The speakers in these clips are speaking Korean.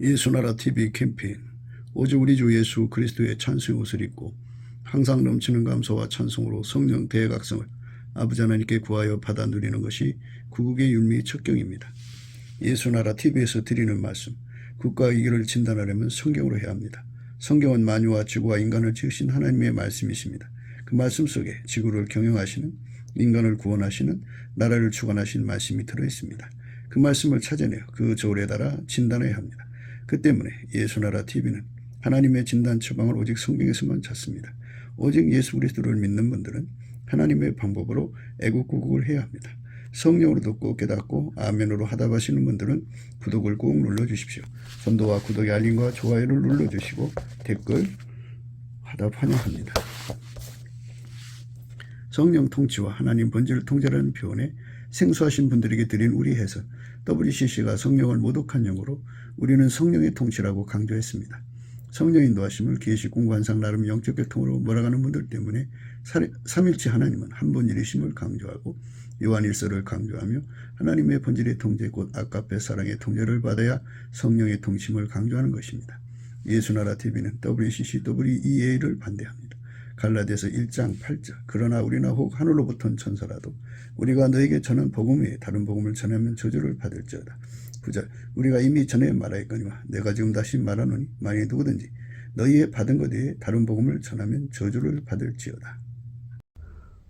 예수나라 TV 캠페인 오직 우리 주 예수 그리스도의 찬송의 옷을 입고 항상 넘치는 감사와 찬송으로 성령 대각성을 아버지 하나님께 구하여 받아 누리는 것이 구국의 율미 척경입니다. 예수나라 TV에서 드리는 말씀, 국가의 위기를 진단하려면 성경으로 해야 합니다. 성경은 만유와 지구와 인간을 지으신 하나님의 말씀이십니다. 그 말씀 속에 지구를 경영하시는, 인간을 구원하시는, 나라를 주관하신 말씀이 들어있습니다. 그 말씀을 찾아내어 그 조례에 따라 진단해야 합니다. 그 때문에 예수나라 TV는 하나님의 진단 처방을 오직 성경에서만 찾습니다. 오직 예수 그리스도를 믿는 분들은 하나님의 방법으로 애국구국을 해야 합니다. 성령으로 듣고 깨닫고 아멘으로 하답하시는 분들은 구독을 꼭 눌러주십시오. 선도와 구독의 알림과 좋아요를 눌러주시고 댓글 하답 환영합니다. 성령 통치와 하나님 본질 통제라는 표현에 생소하신 분들에게 드린 우리 해석, WCC가 성령을 모독한 용어로 우리는 성령의 통치라고 강조했습니다. 성령 인도하심을 계시 공관상 나름 영적 교통으로 몰아가는 분들 때문에 삼일체 하나님은 한 분일이심을 강조하고 요한일서를 강조하며 하나님의 본질의 통제 곧 아까페 사랑의 통제를 받아야 성령의 통치심을 강조하는 것입니다. 예수나라 TV는 WCC, WEA를 반대합니다. 갈라디아서 1장 8절 그러나 우리나 혹 하늘로부터 온 천사라도 우리가 너에게 전한 복음 외에 다른 복음을 전하면 저주를 받을지어다. 9절 우리가 이미 전에 말하였거니와 내가 지금 다시 말하노니 만일 누구든지 너희의 받은 것 외에 다른 복음을 전하면 저주를 받을지어다.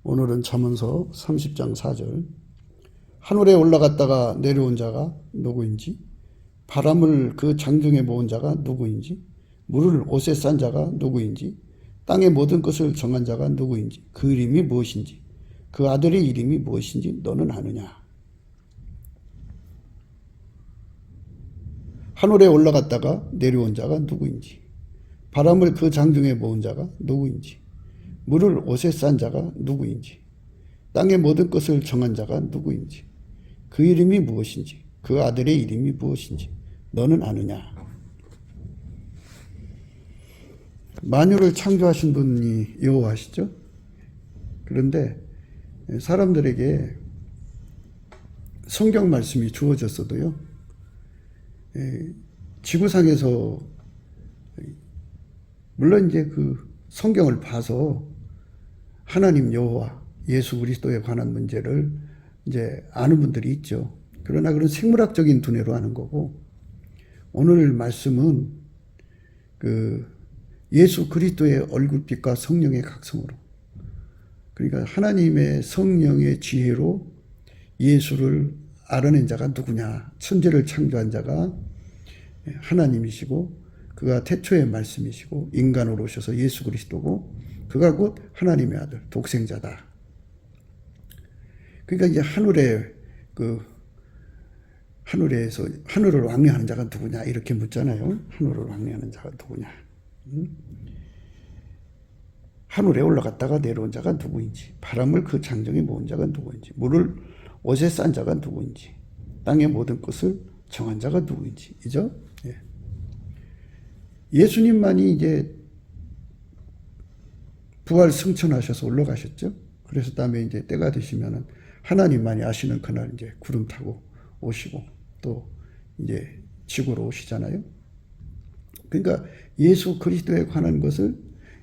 오늘은 잠언서 30장 4절 하늘에 올라갔다가 내려온 자가 누구인지 바람을 그 장중에 모은 자가 누구인지 물을 옷에 싼 자가 누구인지 땅의 모든 것을 정한 자가 누구인지 그 이름이 무엇인지 그 아들의 이름이 무엇인지 너는 아느냐. 하늘에 올라갔다가 내려온 자가 누구인지 바람을 그 장중에 모은 자가 누구인지 물을 옷에 싼 자가 누구인지 땅의 모든 것을 정한 자가 누구인지 그 이름이 무엇인지 그 아들의 이름이 무엇인지 너는 아느냐. 만유를 창조하신 분이 여호와시죠. 그런데 사람들에게 성경 말씀이 주어졌어도요, 지구상에서 물론 이제 그 성경을 봐서 하나님 여호와 예수 그리스도에 관한 문제를 이제 아는 분들이 있죠. 그러나 그런 생물학적인 두뇌로 아는 거고, 오늘 말씀은 그 예수 그리스도의 얼굴빛과 성령의 각성으로, 그러니까 하나님의 성령의 지혜로 예수를 알아낸 자가 누구냐. 천지를 창조한 자가 하나님이시고 그가 태초의 말씀이시고 인간으로 오셔서 예수 그리스도고 그가 곧 하나님의 아들 독생자다. 그러니까 이제 하늘에서 하늘을 왕래하는 자가 누구냐 이렇게 묻잖아요. 하늘을 왕래하는 자가 누구냐. 하늘에 올라갔다가 내려온 자가 누구인지 바람을 그 장정에 모은 자가 누구인지 물을 옷에 싼 자가 누구인지 땅의 모든 것을 정한 자가 누구인지 이죠. 예수님만이 이제 부활 승천하셔서 올라가셨죠. 그래서 다음에 이제 때가 되시면은 하나님만이 아시는 그날 이제 구름 타고 오시고 또 이제 지구로 오시잖아요. 그러니까 예수 그리스도에 관한 것을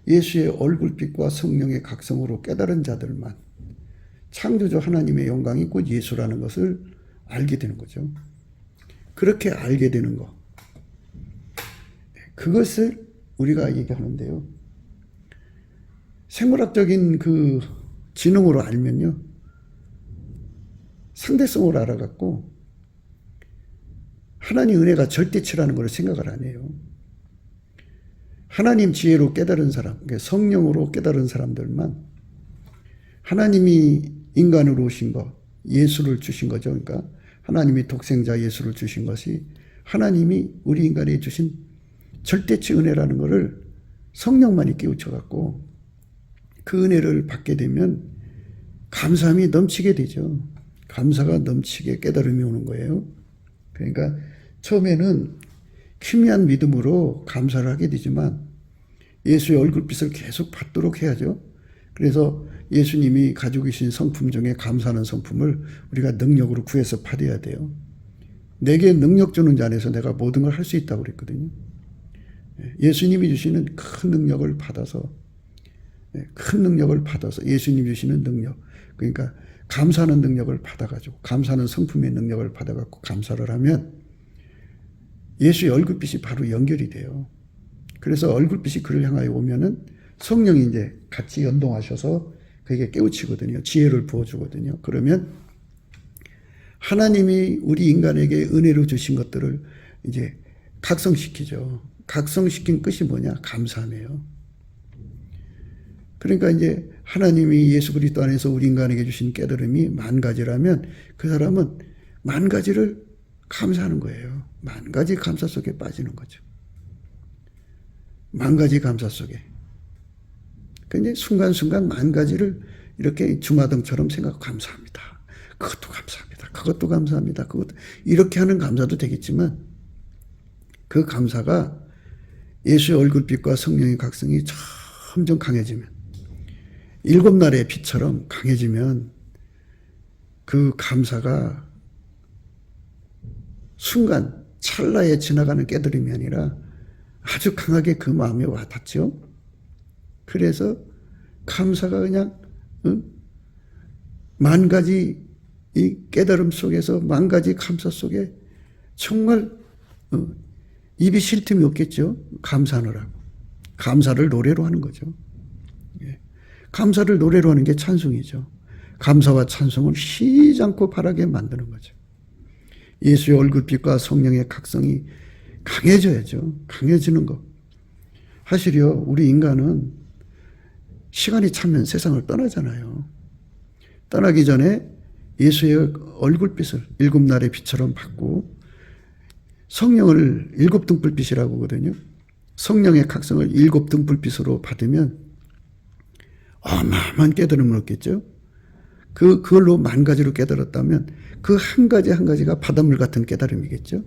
예수의 얼굴빛과 성령의 각성으로 깨달은 자들만 창조주 하나님의 영광이 곧 예수라는 것을 알게 되는 거죠. 그렇게 알게 되는 거. 그것을 우리가 얘기하는데요. 생물학적인 그 지능으로 알면요. 상대성을 알아갖고 하나님 은혜가 절대치라는 걸 생각을 안 해요. 하나님 지혜로 깨달은 사람, 성령으로 깨달은 사람들만 하나님이 인간으로 오신 것, 예수를 주신 거죠. 그러니까 하나님이 독생자 예수를 주신 것이 하나님이 우리 인간에 주신 절대치 은혜라는 것을 성령만이 깨우쳐갖고 그 은혜를 받게 되면 감사함이 넘치게 되죠. 감사가 넘치게 깨달음이 오는 거예요. 그러니까 처음에는 희미한 믿음으로 감사를 하게 되지만 예수의 얼굴빛을 계속 받도록 해야죠. 그래서 예수님이 가지고 계신 성품 중에 감사하는 성품을 우리가 능력으로 구해서 받아야 돼요. 내게 능력 주는 자 안에서 내가 모든 걸 할 수 있다고 그랬거든요. 예수님이 주시는 큰 능력을 받아서, 큰 능력을 받아서 예수님이 주시는 능력, 그러니까 감사하는 능력을 받아가지고, 감사하는 성품의 능력을 받아갖고 감사를 하면 예수의 얼굴빛이 바로 연결이 돼요. 그래서 얼굴빛이 그를 향하여 오면은 성령이 이제 같이 연동하셔서 그에게 깨우치거든요. 지혜를 부어주거든요. 그러면 하나님이 우리 인간에게 은혜로 주신 것들을 이제 각성시키죠. 각성시킨 끝이 뭐냐? 감사함이에요. 그러니까 이제 하나님이 예수 그리스도 안에서 우리 인간에게 주신 깨달음이 만 가지라면 그 사람은 만 가지를 감사하는 거예요. 만 가지 감사 속에 빠지는 거죠. 만 가지 감사 속에. 근데 순간순간 만 가지를 이렇게 주마등처럼 생각하고 감사합니다. 그것도 감사합니다. 그것도 감사합니다. 그것도 이렇게 하는 감사도 되겠지만 그 감사가 예수의 얼굴빛과 성령의 각성이 점점 강해지면, 일곱 날의 빛처럼 강해지면 그 감사가 순간 찰나에 지나가는 깨달음이 아니라 아주 강하게 그 마음에 와닿죠. 그래서 감사가 그냥 만 가지 이 깨달음 속에서, 만 가지 감사 속에 정말 입이 쉴 틈이 없겠죠. 감사하느라고. 감사를 노래로 하는 거죠. 감사를 노래로 하는 게 찬송이죠. 감사와 찬송을 쉬지 않고 바라게 만드는 거죠. 예수의 얼굴빛과 성령의 각성이 강해져야죠. 강해지는 거. 사실요, 우리 인간은 시간이 차면 세상을 떠나잖아요. 떠나기 전에 예수의 얼굴빛을 일곱 날의 빛처럼 받고, 성령을 일곱 등불빛이라고 하거든요. 성령의 각성을 일곱 등불빛으로 받으면 어마어마한 깨달음을 얻겠죠. 그걸로 만 가지로 깨달았다면 그 한 가지 한 가지가 바닷물 같은 깨달음이겠죠.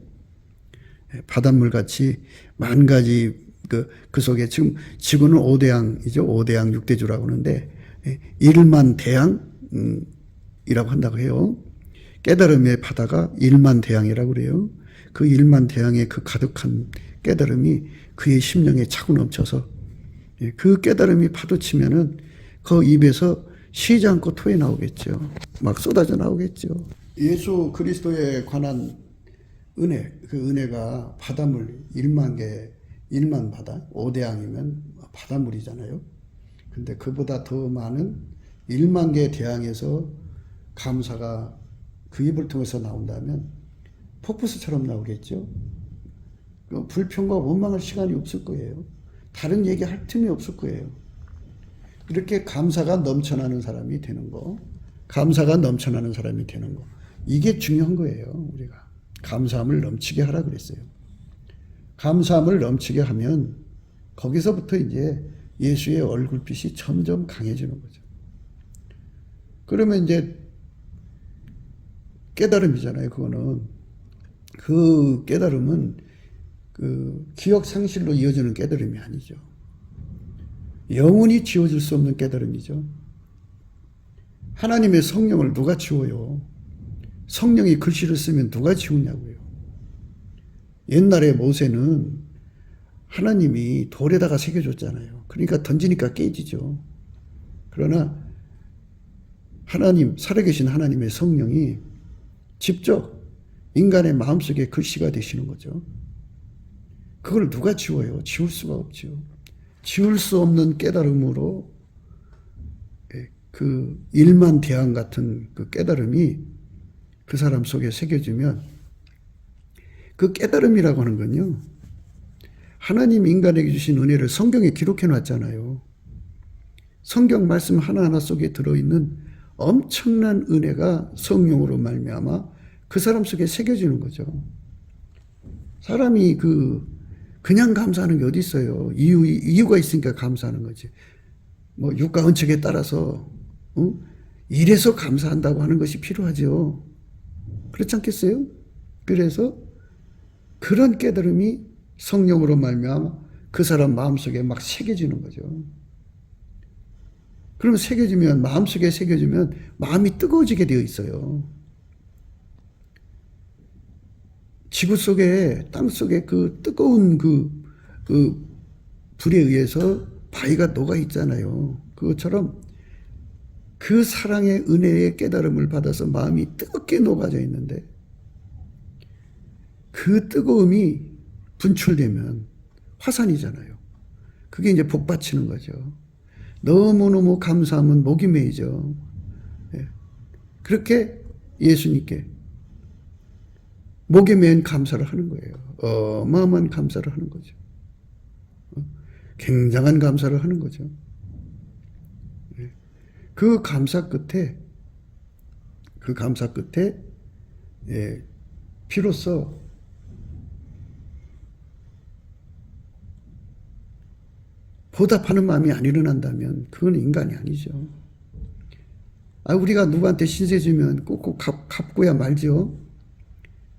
바닷물 같이 만 가지 그 속에 지금 지구는 5대양이죠. 5대양 6대주라고 하는데 1만 대양이라고 한다고 해요. 깨달음의 바다가 1만 대양이라고 그래요. 그 1만 대양의 그 가득한 깨달음이 그의 심령에 차고 넘쳐서 그 깨달음이 파도치면은 그 입에서 쉬지 않고 토해 나오겠죠. 막 쏟아져 나오겠죠. 예수 그리스도에 관한 은혜, 그 은혜가 바닷물 1만 개, 1만 바다, 5대양이면 바닷물이잖아요. 근데 그보다 더 많은 1만 개 대양에서 감사가 그 입을 통해서 나온다면 폭포수처럼 나오겠죠. 불평과 원망할 시간이 없을 거예요. 다른 얘기할 틈이 없을 거예요. 이렇게 감사가 넘쳐나는 사람이 되는 거, 감사가 넘쳐나는 사람이 되는 거, 이게 중요한 거예요. 우리가 감사함을 넘치게 하라 그랬어요. 감사함을 넘치게 하면 거기서부터 이제 예수의 얼굴빛이 점점 강해지는 거죠. 그러면 이제 깨달음이잖아요. 그거는 그 깨달음은 그 기억 상실로 이어지는 깨달음이 아니죠. 영원히 지워질 수 없는 깨달음이죠. 하나님의 성령을 누가 지워요? 성령이 글씨를 쓰면 누가 지우냐고요. 옛날에 모세는 하나님이 돌에다가 새겨줬잖아요. 그러니까 던지니까 깨지죠. 그러나 하나님, 살아계신 하나님의 성령이 직접 인간의 마음속에 글씨가 되시는 거죠. 그걸 누가 지워요? 지울 수가 없죠. 지울 수 없는 깨달음으로 그 일만 대양 같은 그 깨달음이 그 사람 속에 새겨지면, 그 깨달음이라고 하는 건요, 하나님 인간에게 주신 은혜를 성경에 기록해 놨잖아요. 성경 말씀 하나하나 속에 들어있는 엄청난 은혜가 성령으로 말미암아 그 사람 속에 새겨지는 거죠. 사람이 그냥 감사하는 게 어디 있어요. 이유가 있으니까 감사하는 거지. 뭐 육가 은척에 따라서 이래서 감사한다고 하는 것이 필요하죠. 그렇지 않겠어요? 그래서 그런 깨달음이 성령으로 말미암아 그 사람 마음속에 막 새겨지는 거죠. 그러면 새겨지면, 마음속에 새겨지면 마음이 뜨거워지게 되어 있어요. 지구 속에, 땅 속에 그 뜨거운 그 불에 의해서 바위가 녹아 있잖아요. 그것처럼 그 사랑의 은혜의 깨달음을 받아서 마음이 뜨겁게 녹아져 있는데 그 뜨거움이 분출되면 화산이잖아요. 그게 이제 복 받치는 거죠. 너무너무 감사하면 목이 메이죠. 그렇게 예수님께 목에 맨 감사를 하는 거예요. 어마어마한 감사를 하는 거죠. 굉장한 감사를 하는 거죠. 그 감사 끝에 비로소 보답하는 마음이 안 일어난다면 그건 인간이 아니죠. 우리가 누구한테 신세 주면 꼭꼭 갚고야 말죠.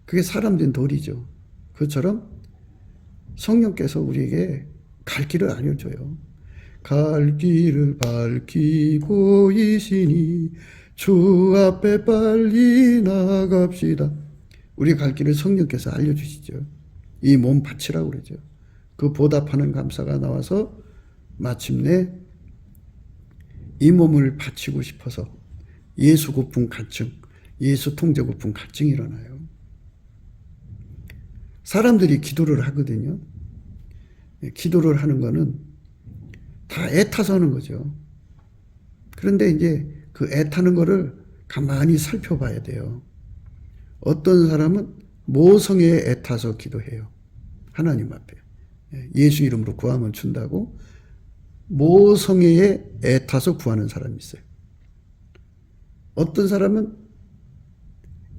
그게 사람 된 도리죠. 그것처럼 성령께서 우리에게 갈 길을 알려줘요. 갈 길을 밝히고 이시니 주 앞에 빨리 나갑시다. 우리 갈 길을 성령께서 알려주시죠. 이 몸 바치라고 그러죠. 그 보답하는 감사가 나와서 마침내 이 몸을 바치고 싶어서 예수 고품 갈증, 예수 통제 고품 갈증이 일어나요. 사람들이 기도를 하거든요. 기도를 하는 거는 다 애타서 하는 거죠. 그런데 이제 그 애타는 거를 가만히 살펴봐야 돼요. 어떤 사람은 모성애에 애타서 기도해요. 하나님 앞에. 예수 이름으로 구하면 준다고 모성애에 애타서 구하는 사람이 있어요. 어떤 사람은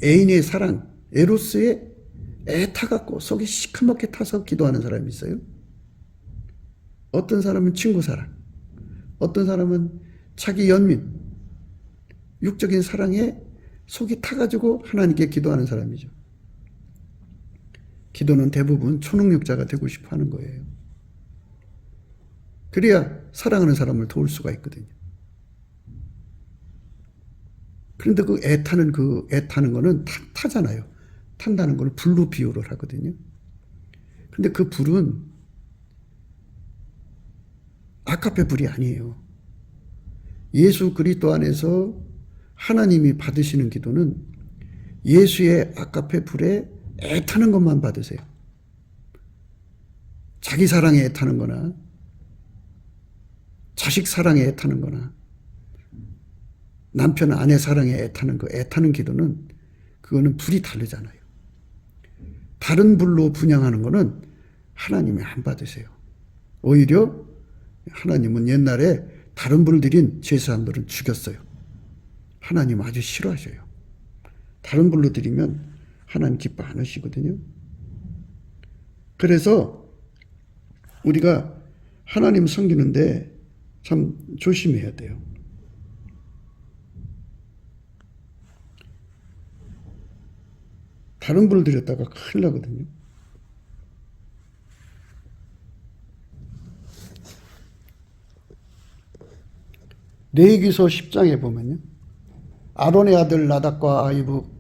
애인의 사랑, 에로스에 애타갖고 속이 시커멓게 타서 기도하는 사람이 있어요. 어떤 사람은 친구 사랑, 어떤 사람은 자기 연민, 육적인 사랑에 속이 타가지고 하나님께 기도하는 사람이죠. 기도는 대부분 초능력자가 되고 싶어 하는 거예요. 그래야 사랑하는 사람을 도울 수가 있거든요. 그런데 그 애타는 거는 타잖아요. 탄다는 걸 불로 비유를 하거든요. 근데 그 불은 아카페 불이 아니에요. 예수 그리스도 안에서 하나님이 받으시는 기도는 예수의 아카페 불에 애타는 것만 받으세요. 자기 사랑에 애타는 거나 자식 사랑에 애타는 거나 남편 아내 사랑에 애타는 기도는 그거는 불이 다르잖아요. 다른 불로 분양하는 거는 하나님이 안 받으세요. 오히려 하나님은 옛날에 다른 불 드린 제사장들은 죽였어요. 하나님 아주 싫어하셔요. 다른 불로 드리면 하나님 기뻐 안 하시거든요. 그래서 우리가 하나님 섬기는데 참 조심해야 돼요. 다른 불을 드렸다가 큰일 나거든요. 레위기서 10장에 보면요. 아론의 아들 나답과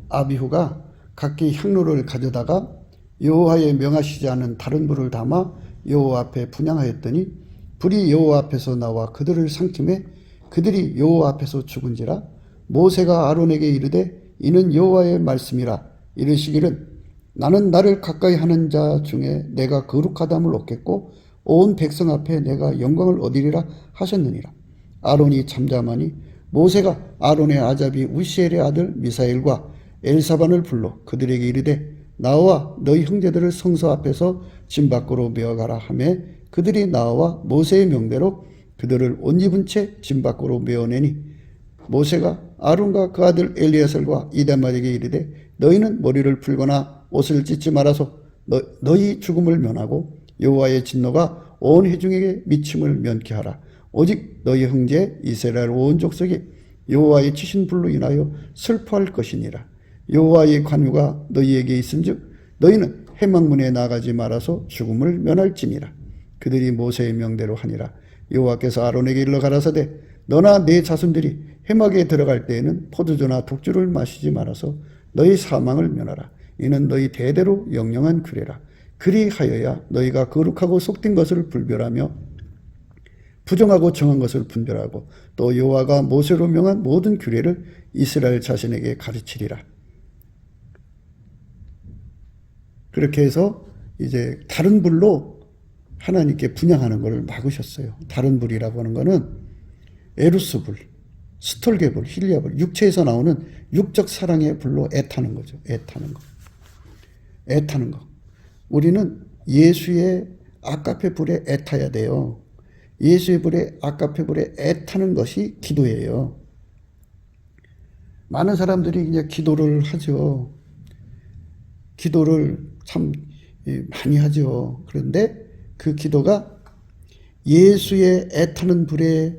아비후가 각기 향로를 가져다가 여호와의 명하시지 않은 다른 불을 담아 여호와 앞에 분향하였더니 불이 여호와 앞에서 나와 그들을 삼킴에 그들이 여호와 앞에서 죽은지라. 모세가 아론에게 이르되 이는 여호와의 말씀이라. 이르시기를 나는 나를 가까이 하는 자 중에 내가 거룩하담을 얻겠고 온 백성 앞에 내가 영광을 얻으리라 하셨느니라. 아론이 잠잠하니 모세가 아론의 아잡이 우시엘의 아들 미사엘과 엘사반을 불러 그들에게 이르되 나와 너희 형제들을 성소 앞에서 진 밖으로 메어가라 하매 그들이 나와 모세의 명대로 그들을 옷 입은 채 진 밖으로 메어내니 모세가 아론과 그 아들 엘리에셀과 이다말에게 이르되 너희는 머리를 풀거나 옷을 찢지 말아서 너희 죽음을 면하고 여호와의 진노가 온 회중에게 미침을 면케 하라. 오직 너희 형제 이스라엘 온 족속이 여호와의 치신 불로 인하여 슬퍼할 것이니라. 여호와의 관유가 너희에게 있은즉 너희는 회막문에 나가지 말아서 죽음을 면할지니라. 그들이 모세의 명대로 하니라. 여호와께서 아론에게 일러 가라사대 너나 네 자손들이 회막에 들어갈 때에는 포도주나 독주를 마시지 말아서 너희 사망을 면하라. 이는 너희 대대로 영영한 규례라. 그리하여야 너희가 거룩하고 속된 것을 분별하며 부정하고 정한 것을 분별하고 또 여호와가 모세로 명한 모든 규례를 이스라엘 자신에게 가르치리라. 그렇게 해서 이제 다른 불로 하나님께 분향하는 것을 막으셨어요. 다른 불이라고 하는 것은 에루스 불, 스톨게 불, 힐리아 불, 육체에서 나오는 육적 사랑의 불로 애타는 거죠. 애타는 거. 애타는 거. 우리는 예수의 아가페 불에 애타야 돼요. 예수의 불에, 아가페 불에 애타는 것이 기도예요. 많은 사람들이 이제 기도를 하죠. 기도를 참 많이 하죠. 그런데 그 기도가 예수의 애타는 불에,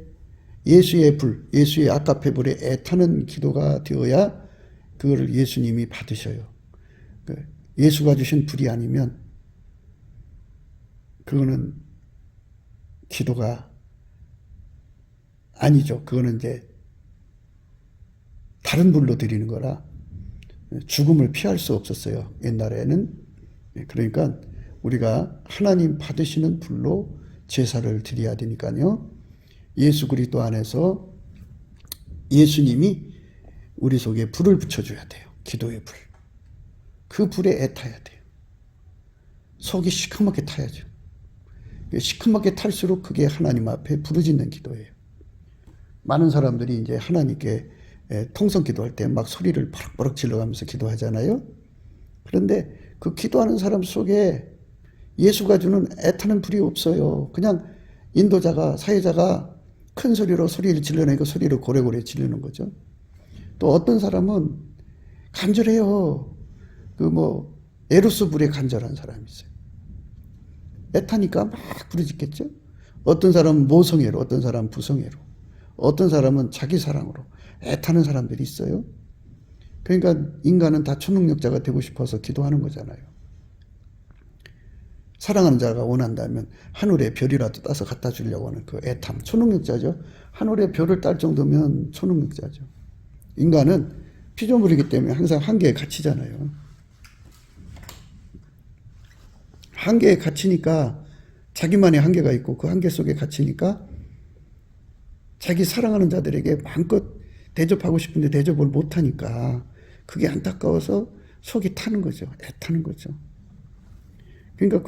예수의 불, 예수의 아가페 불에 애타는 기도가 되어야 그거를 예수님이 받으셔요. 예수가 주신 불이 아니면 그거는 기도가 아니죠. 그거는 이제 다른 불로 드리는 거라 죽음을 피할 수 없었어요. 옛날에는. 그러니까 우리가 하나님 받으시는 불로 제사를 드려야 되니까요. 예수 그리스도 안에서 예수님이 우리 속에 불을 붙여줘야 돼요. 기도의 불. 그 불에 애타야 돼요. 속이 시커멓게 타야죠. 시커멓게 탈수록 그게 하나님 앞에 부르짖는 기도예요. 많은 사람들이 이제 하나님께 통성 기도할 때 막 소리를 버럭버럭 질러가면서 기도하잖아요. 그런데 그 기도하는 사람 속에 예수가 주는 애타는 불이 없어요. 그냥 인도자가, 사회자가 큰 소리로 소리를 질러내고 소리를 고래고래 지르는 거죠. 또 어떤 사람은 간절해요. 에루스 불에 간절한 사람이 있어요. 애타니까 막 부르짖겠죠. 어떤 사람은 모성애로, 어떤 사람은 부성애로, 어떤 사람은 자기 사랑으로 애타는 사람들이 있어요. 그러니까 인간은 다 초능력자가 되고 싶어서 기도하는 거잖아요. 사랑하는 자가 원한다면 하늘의 별이라도 따서 갖다 주려고 하는 그 애탐, 초능력자죠. 하늘의 별을 딸 정도면 초능력자죠. 인간은 피조물이기 때문에 항상 한계에 갇히잖아요. 한계에 갇히니까 자기만의 한계가 있고 그 한계 속에 갇히니까 자기 사랑하는 자들에게 마음껏 대접하고 싶은데 대접을 못하니까 그게 안타까워서 속이 타는 거죠. 애타는 거죠. 그러니까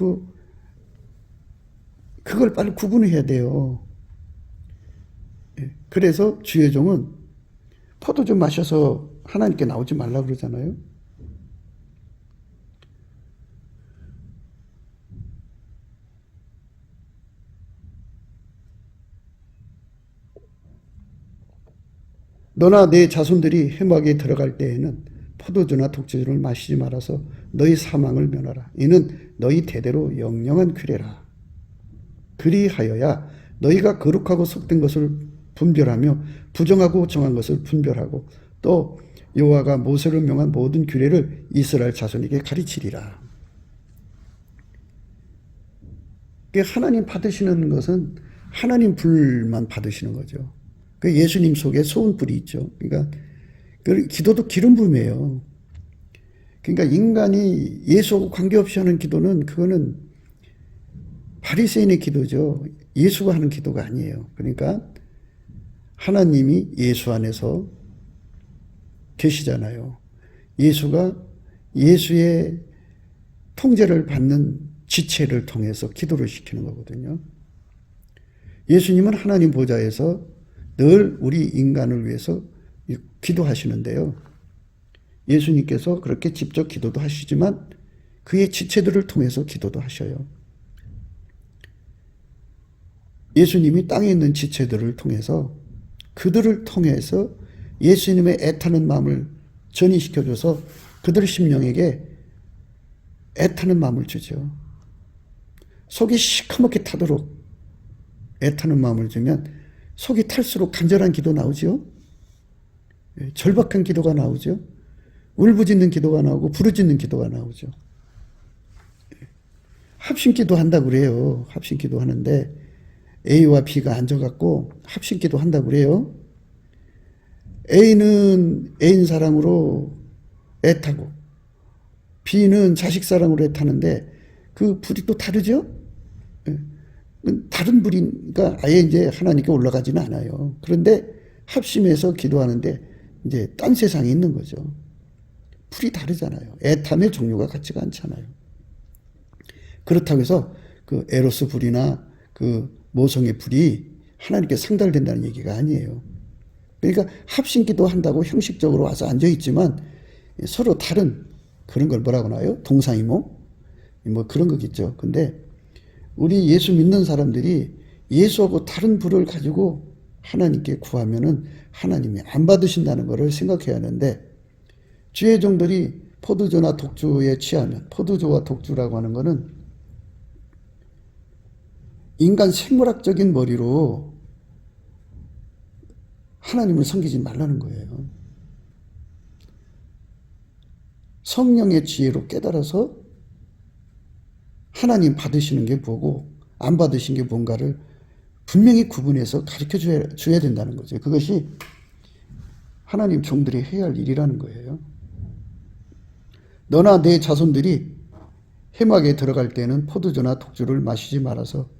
그걸 빨리 구분해야 돼요. 그래서 주의 종은 포도주 마셔서 하나님께 나오지 말라 그러잖아요. 너나 내 자손들이 해막에 들어갈 때에는 포도주나 독주주를 마시지 말아서 너희 사망을 면하라. 이는 너희 대대로 영영한 규례라. 그리하여야 너희가 거룩하고 속된 것을 분별하며 부정하고 정한 것을 분별하고 또 여호와가 모세로 명한 모든 규례를 이스라엘 자손에게 가르치리라. 하나님 받으시는 것은 하나님 불만 받으시는 거죠. 예수님 속에 소원불이 있죠. 그러니까 기도도 기름 부음이에요. 그러니까 인간이 예수하고 관계없이 하는 기도는 그거는 바리새인의 기도죠. 예수가 하는 기도가 아니에요. 그러니까 하나님이 예수 안에서 계시잖아요. 예수가 예수의 통제를 받는 지체를 통해서 기도를 시키는 거거든요. 예수님은 하나님 보좌에서 늘 우리 인간을 위해서 기도하시는데요. 예수님께서 그렇게 직접 기도도 하시지만 그의 지체들을 통해서 기도도 하셔요. 예수님이 땅에 있는 지체들을 통해서 그들을 통해서 예수님의 애타는 마음을 전이시켜줘서 그들 심령에게 애타는 마음을 주죠. 속이 시커멓게 타도록 애타는 마음을 주면 속이 탈수록 간절한 기도 나오죠. 절박한 기도가 나오죠. 울부짖는 기도가 나오고 부르짖는 기도가 나오죠. 합심기도 한다고 그래요. 합심기도 하는데 A와 B가 앉아갖고 합심기도 한다고 그래요. A는 애인 사랑으로 애타고 비는 자식 사랑으로 타는데 그 불이 또 다르죠? 예. 다른 불이니까 아예 이제 하나님께 올라가지는 않아요. 그런데 합심해서 기도하는데 이제 딴 세상에 있는 거죠. 불이 다르잖아요. 애탐의 종류가 같지가 않잖아요. 그렇다고 해서 그 에로스 불이나 그 모성의 불이 하나님께 상달된다는 얘기가 아니에요. 그러니까 합심 기도한다고 형식적으로 와서 앉아있지만 서로 다른 그런 걸 뭐라고 나요? 동상이몽? 뭐 그런 거겠죠. 근데 우리 예수 믿는 사람들이 예수하고 다른 불을 가지고 하나님께 구하면은 하나님이 안 받으신다는 것을 생각해야 하는데, 주의 종들이 포도주나 독주에 취하면, 포도주와 독주라고 하는 거는 인간 생물학적인 머리로 하나님을 섬기지 말라는 거예요. 성령의 지혜로 깨달아서 하나님 받으시는 게 뭐고 안 받으신 게 뭔가를 분명히 구분해서 가르쳐 줘야 된다는 거죠. 그것이 하나님 종들이 해야 할 일이라는 거예요. 너나 내 자손들이 회막에 들어갈 때는 포도주나 독주를 마시지 말아서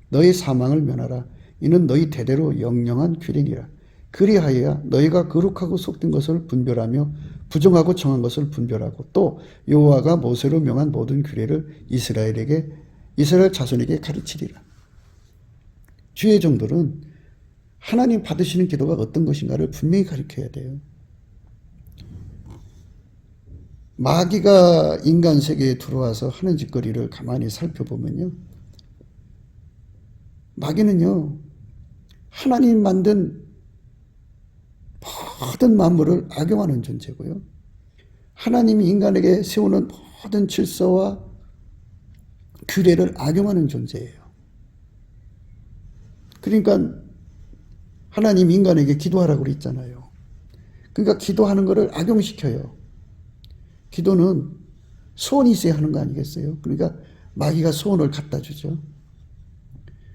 너희 사망을 면하라. 이는 너희 대대로 영영한 규례니라. 그리하여야 너희가 거룩하고 속된 것을 분별하며 부정하고 정한 것을 분별하고 또 여호와가 모세로 명한 모든 규례를 이스라엘 자손에게 가르치리라. 주의 종들은 하나님 받으시는 기도가 어떤 것인가를 분명히 가르쳐야 돼요. 마귀가 인간 세계에 들어와서 하는 짓거리를 가만히 살펴보면요, 마귀는요 하나님 만든 모든 만물을 악용하는 존재고요, 하나님이 인간에게 세우는 모든 질서와 규례를 악용하는 존재예요. 그러니까 하나님 인간에게 기도하라고 그랬잖아요. 그러니까 기도하는 것을 악용시켜요. 기도는 소원이 있어야 하는 거 아니겠어요? 그러니까 마귀가 소원을 갖다 주죠.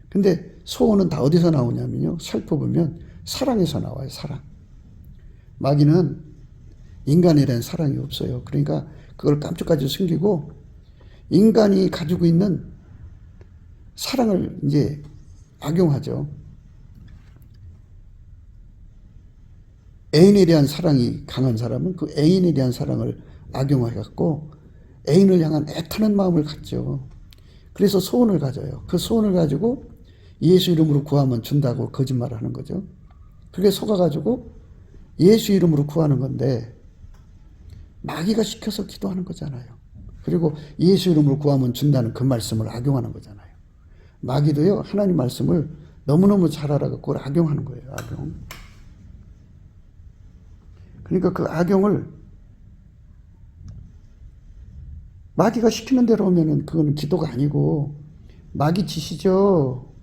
근데 소원은 다 어디서 나오냐면요, 살펴보면 사랑에서 나와요. 사랑. 마귀는 인간에 대한 사랑이 없어요. 그러니까 그걸 깜짝까지 숨기고 인간이 가지고 있는 사랑을 이제 악용하죠. 애인에 대한 사랑이 강한 사람은 그 애인에 대한 사랑을 악용해갖고 애인을 향한 애타는 마음을 갖죠. 그래서 소원을 가져요. 그 소원을 가지고 예수 이름으로 구하면 준다고 거짓말을 하는 거죠. 그게 속아가지고 예수 이름으로 구하는 건데 마귀가 시켜서 기도하는 거잖아요. 그리고 예수 이름으로 구하면 준다는 그 말씀을 악용하는 거잖아요. 마귀도요 하나님 말씀을 너무너무 잘 알아갖고 그걸 악용하는 거예요. 악용. 그러니까 그 악용을 마귀가 시키는 대로 하면은 그거는 기도가 아니고 마귀 짓이죠.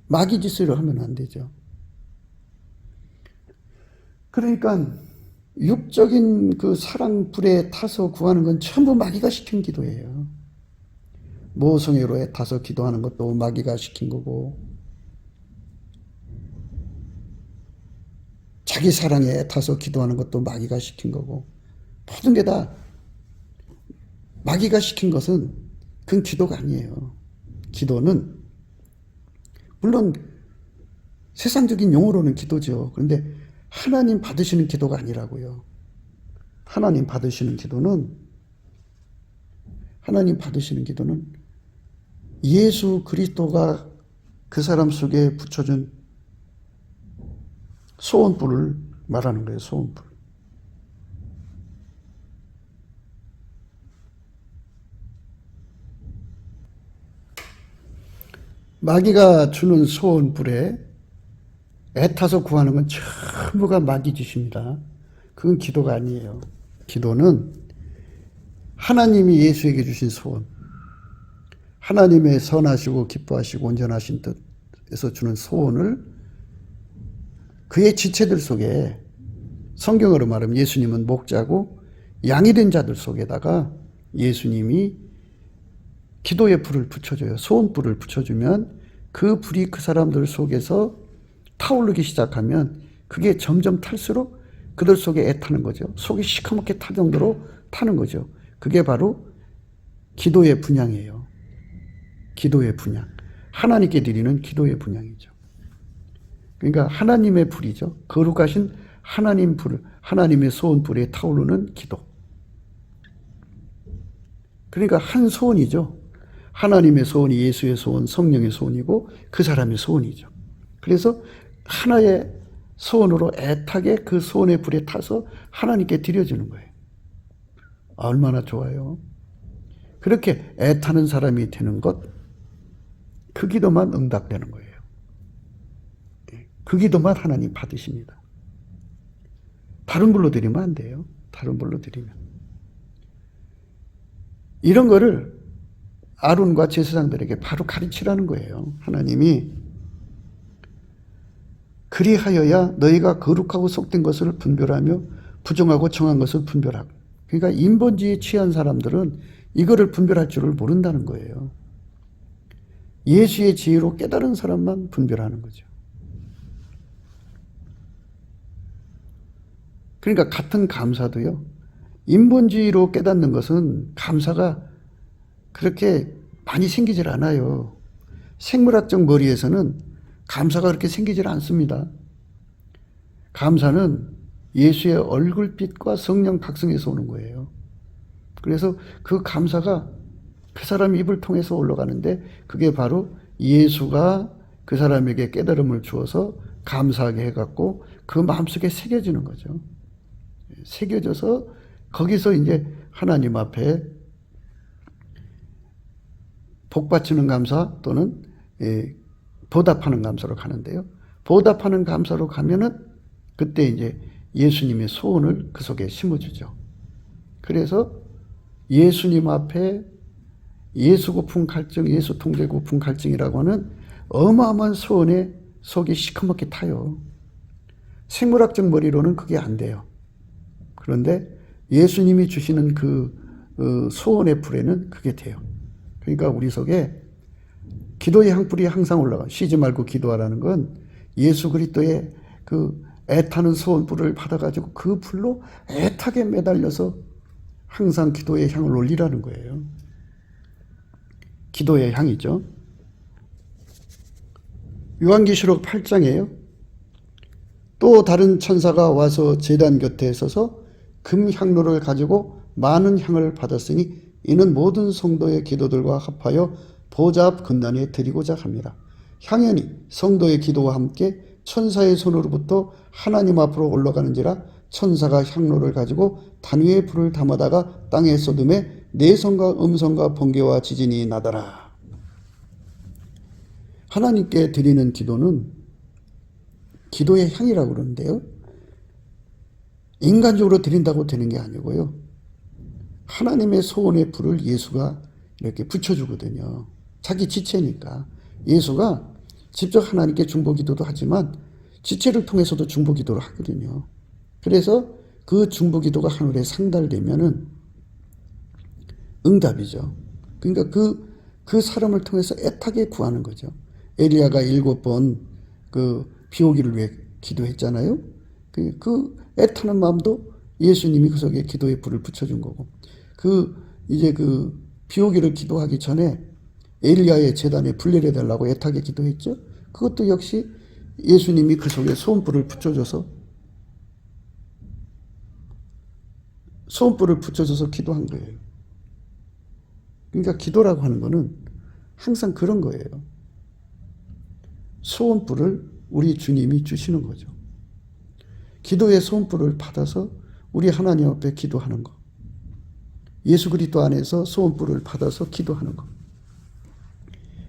마귀 짓을 하면 안 되죠. 그러니까 육적인 그 사랑 불에 타서 구하는 건 전부 마귀가 시킨 기도예요. 모성애로에 타서 기도하는 것도 마귀가 시킨 거고, 자기 사랑에 타서 기도하는 것도 마귀가 시킨 거고, 모든 게 다 마귀가 시킨 것은 그건 기도가 아니에요. 기도는 물론 세상적인 용어로는 기도죠. 그런데 하나님 받으시는 기도가 아니라고요. 하나님 받으시는 기도는 예수 그리스도가 그 사람 속에 붙여준 소원불을 말하는 거예요. 소원불. 마귀가 주는 소원불에 애타서 구하는 건 전부가 마귀 짓입니다. 그건 기도가 아니에요. 기도는 하나님이 예수에게 주신 소원, 하나님의 선하시고 기뻐하시고 온전하신 뜻에서 주는 소원을 그의 지체들 속에, 성경으로 말하면 예수님은 목자고 양이 된 자들 속에다가 예수님이 기도의 불을 붙여줘요. 소원불을 붙여주면 그 불이 그 사람들 속에서 타오르기 시작하면 그게 점점 탈수록 그들 속에 애타는 거죠. 속이 시커멓게 탈 정도로 타는 거죠. 그게 바로 기도의 분향이에요. 기도의 분향. 하나님께 드리는 기도의 분향이죠. 그러니까 하나님의 불이죠. 거룩하신 하나님 불, 하나님의 소원불에 타오르는 기도. 그러니까 한 소원이죠. 하나님의 소원이 예수의 소원, 성령의 소원이고 그 사람의 소원이죠. 그래서 하나의 소원으로 애타게 그 소원의 불에 타서 하나님께 드려주는 거예요. 얼마나 좋아요. 그렇게 애타는 사람이 되는 것, 그 기도만 응답되는 거예요. 그 기도만 하나님 받으십니다. 다른 불로 드리면 안 돼요. 다른 불로 드리면. 이런 거를 아론과 제사장들에게 바로 가르치라는 거예요. 하나님이 그리하여야 너희가 거룩하고 속된 것을 분별하며 부정하고 정한 것을 분별하고. 그러니까 인본주의에 취한 사람들은 이거를 분별할 줄을 모른다는 거예요. 예수의 지혜로 깨달은 사람만 분별하는 거죠. 그러니까 같은 감사도요. 인본주의로 깨닫는 것은 감사가 그렇게 많이 생기질 않아요. 생물학적 머리에서는 감사가 그렇게 생기질 않습니다. 감사는 예수의 얼굴빛과 성령 각성에서 오는 거예요. 그래서 그 감사가 그 사람 입을 통해서 올라가는데 그게 바로 예수가 그 사람에게 깨달음을 주어서 감사하게 해갖고 그 마음속에 새겨지는 거죠. 새겨져서 거기서 이제 하나님 앞에 복받치는 감사 또는 보답하는 감사로 가는데요. 보답하는 감사로 가면은 그때 이제 예수님의 소원을 그 속에 심어주죠. 그래서 예수님 앞에 예수 고품 갈증, 예수 통제 고품 갈증이라고 하는 어마어마한 소원에 속이 시커멓게 타요. 생물학적 머리로는 그게 안 돼요. 그런데 예수님이 주시는 그 소원의 불에는 그게 돼요. 그러니까 우리 속에 기도의 향불이 항상 올라가. 쉬지 말고 기도하라는 건 예수 그리스도의 그 애타는 소원불을 받아가지고 그 불로 애타게 매달려서 항상 기도의 향을 올리라는 거예요. 기도의 향이죠. 요한계시록 8장에요. 또 다른 천사가 와서 제단 곁에 서서 금향로를 가지고 많은 향을 받았으니 이는 모든 성도의 기도들과 합하여 보좌 앞 근단에 드리고자 합니다. 향연이 성도의 기도와 함께 천사의 손으로부터 하나님 앞으로 올라가는지라 천사가 향로를 가지고 단위의 불을 담아다가 땅에 쏟음에 내성과 음성과 번개와 지진이 나더라. 하나님께 드리는 기도는 기도의 향이라고 그러는데요. 인간적으로 드린다고 되는 게 아니고요. 하나님의 소원의 불을 예수가 이렇게 붙여주거든요. 자기 지체니까. 예수가 직접 하나님께 중보기도도 하지만 지체를 통해서도 중보기도를 하거든요. 그래서 그 중보기도가 하늘에 상달되면은 응답이죠. 그러니까 그 사람을 통해서 애타게 구하는 거죠. 엘리야가 7번 그 비오기를 위해 기도했잖아요. 그 애타는 마음도 예수님이 그 속에 기도의 불을 붙여준 거고, 이제 그 비오기를 기도하기 전에 엘리야의 제단에 불 내려달라고 애타게 기도했죠. 그것도 역시 예수님이 그 속에 소원불을 붙여줘서 기도한 거예요. 그러니까 기도라고 하는 거는 항상 그런 거예요. 소원불을 우리 주님이 주시는 거죠. 기도의 소원불을 받아서 우리 하나님 앞에 기도하는 거. 예수 그리스도 안에서 소원불을 받아서 기도하는 거.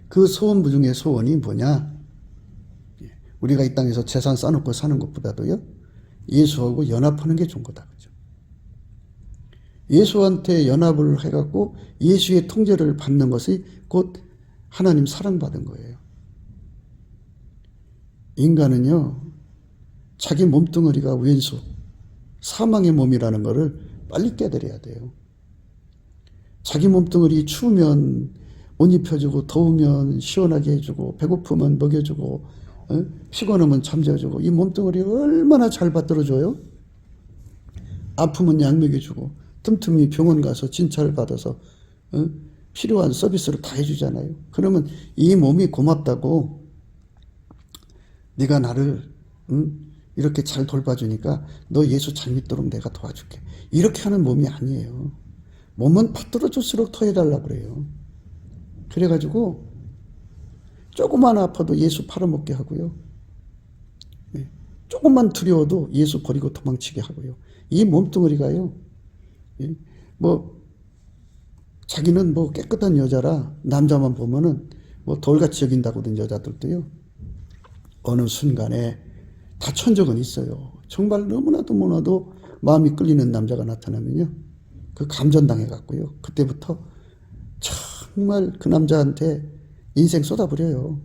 그 소원 중에 소원이 뭐냐? 우리가 이 땅에서 재산 쌓아놓고 사는 것보다도요, 예수하고 연합하는 게 좋은 거다. 그죠? 예수한테 연합을 해갖고 예수의 통제를 받는 것이 곧 하나님 사랑받은 거예요. 인간은요, 자기 몸뚱어리가 왼수, 사망의 몸이라는 것을 빨리 깨달아야 돼요. 자기 몸뚱어리 추우면 옷 입혀주고, 더우면 시원하게 해주고, 배고프면 먹여주고, 피곤하면 잠재워주고 이 몸뚱아리 얼마나 잘 받들어줘요. 아프면 약 먹여주고 틈틈이 병원 가서 진찰을 받아서 필요한 서비스를 다 해주잖아요. 그러면 이 몸이 고맙다고 네가 나를 이렇게 잘 돌봐주니까 너 예수 잘 믿도록 내가 도와줄게. 이렇게 하는 몸이 아니에요. 몸은 받들어줄수록 더 해달라고 그래요. 그래가지고 조금만 아파도 예수 팔아먹게 하고요. 조금만 두려워도 예수 버리고 도망치게 하고요. 이 몸뚱아리가요. 뭐 자기는 뭐 깨끗한 여자라 남자만 보면은 뭐 돌같이 여긴다고 든 여자들도요. 어느 순간에 다천 적은 있어요. 정말 너무나도 마음이 끌리는 남자가 나타나면요. 그 감전당해 갖고요. 그때부터 정말 그 남자한테 인생 쏟아버려요.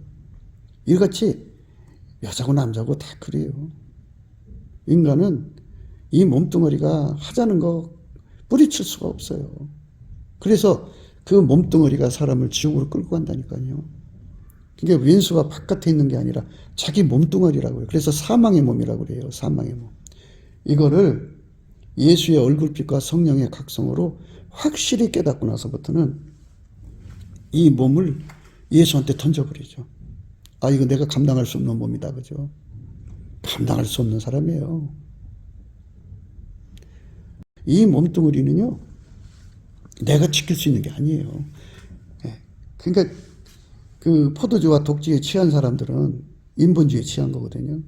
이같이 여자고 남자고 다 그래요. 인간은 이 몸뚱아리가 하자는 거 뿌리칠 수가 없어요. 그래서 그 몸뚱아리가 사람을 지옥으로 끌고 간다니까요. 그러니까 왼수가 바깥에 있는 게 아니라 자기 몸뚱아리라고 해요. 그래서 사망의 몸이라고 그래요. 사망의 몸. 이거를 예수의 얼굴빛과 성령의 각성으로 확실히 깨닫고 나서부터는 이 몸을 예수한테 던져버리죠. 아, 이거 내가 감당할 수 없는 몸이다. 그죠? 감당할 수 없는 사람이에요. 이 몸뚱아리는요, 내가 지킬 수 있는 게 아니에요. 그러니까 그 포도주와 독주에 취한 사람들은 인본주의에 취한 거거든요.